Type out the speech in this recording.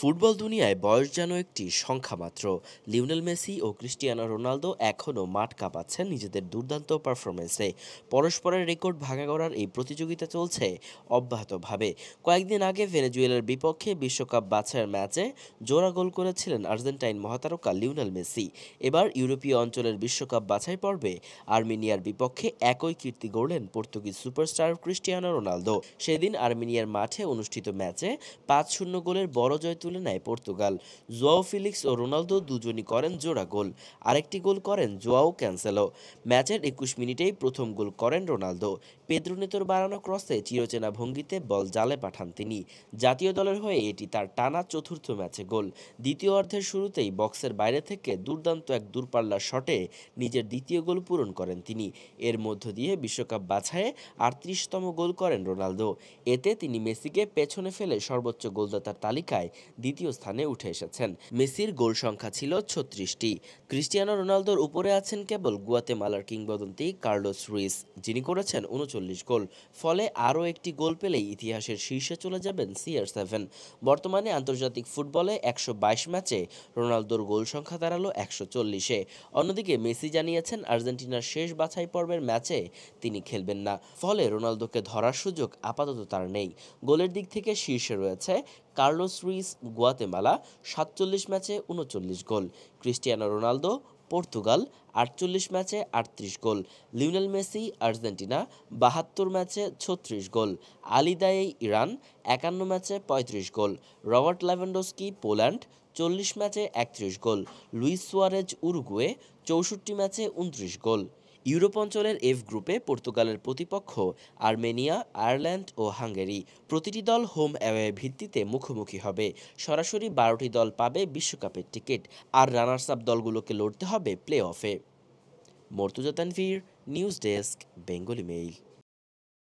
Football দুনিয়ায় বয়স যেন একটি সংখ্যা মাত্র। লিওনেল মেসি ও ক্রিস্টিয়ানো রোনালদো এখনও মাঠ কাঁপাচ্ছেন নিজেদের দুর্দান্ত পারফরমেন্সে। পরস্পরের রেকর্ড ভাঙা করার এই প্রতিযোগিতা চলছে অব্যাহতভাবে। কয়েকদিন আগে ভেনেজুয়েলার বিপক্ষে বিশ্বকাপ বাছাইয়ের ম্যাচে জোড়া গোল করেছিলেন আর্জেন্টাইন মহাতারকা লিওনেল মেসি। এবার ইউরোপীয় অঞ্চলের বিশ্বকাপ বাছাই পর্বে আর্মেনিয়ার বিপক্ষে একই কীর্তি গড়লেন পর্তুগিজ সুপারস্টার ক্রিস্টিয়ানো রোনালদো। সেদিন আর্মেনিয়ার মাঠে অনুষ্ঠিত ম্যাচে ৫-০ গোলের বড় জয় তুলে নেয় পর্তুগাল। জোয়াও ফিলিক্স ও রোনালদো দুজনই করেন জোড়া গোল, আরেকটি গোল করেন জোয়াও ক্যানসেলো। ম্যাচের ২১ মিনিটেই প্রথম গোল করেন রোনালদো। পেদ্রো নেতোর বাড়ানো ক্রসে চিরচেনা ভঙ্গিতে বল জালে পাঠান তিনি। জাতীয় দলের হয়ে এটি তার টানা চতুর্থ ম্যাচে গোল। দ্বিতীয় অর্ধের শুরুতেই বক্সের বাইরে থেকে দুর্দান্ত এক দূরপাল্লার শটে নিজের দ্বিতীয় গোল পূরণ করেন তিনি। এর মধ্য দিয়ে বিশ্বকাপ বাছাইয়ে ৩৮তম গোল করেন রোনালদো। এতে তিনি মেসিকে পেছনে ফেলে সর্বোচ্চ গোলদাতার তালিকায় দ্বিতীয় স্থানে উঠে এসেছেন। মেসির গোল সংখ্যা ছিল ৩৬টি। ক্রিস্টিয়ানো রোনালদোর উপরে আছেন কেবল গুয়াতেমালার কিংবদন্তি কার্লোস রুইস, যিনি করেছেন ৩৯ গোল। ফলে আরও একটি গোল পেলেই ইতিহাসের শীর্ষে চলে যাবেন CR7। বর্তমানে আন্তর্জাতিক ফুটবলে ১২২ ম্যাচে রোনালদোর গোল সংখ্যা দাঁড়ালো ১৪০-এ। অন্যদিকে মেসি জানিয়েছেন আর্জেন্টিনার শেষ বাছাই পর্বের ম্যাচে তিনি খেলবেন না। ফলে রোনালদোকে ধরার সুযোগ আপাতত তার নেই। গোলের দিক থেকে শীর্ষে রয়েছে কার্লোস রুইস গুয়াতেমালা ৪৭ ম্যাচে ৩৯ গোল, ক্রিস্টিয়ানো রোনালদো পর্তুগাল ৪৮ ম্যাচে ৩৮ গোল, লিওনেল মেসি আর্জেন্টিনা ৭২ ম্যাচে ৩৬ গোল, আলী দায়েই ইরান ৫১ ম্যাচে ৩৫ গোল, রবার্ট লেভানডস্কি পোল্যান্ড ৪০ ম্যাচে ৩১ গোল, লুইস সুয়ারেজ উরুগুয়ে ৬৪ ম্যাচে ২৯ গোল। ইউরোপ অঞ্চলের এফ গ্রুপে পর্তুগালের প্রতিপক্ষ আর্মেনিয়া, আয়ারল্যান্ড ও হাঙ্গেরি। প্রতিটি দল হোম অ্যাওয়ে ভিত্তিতে মুখোমুখি হবে। সরাসরি ১২টি দল পাবে বিশ্বকাপের টিকিট, আর রানার্স আপ দলগুলোকে লড়তে হবে প্লে অফে। Murtaza Tanvir, news desk, Bengali mail.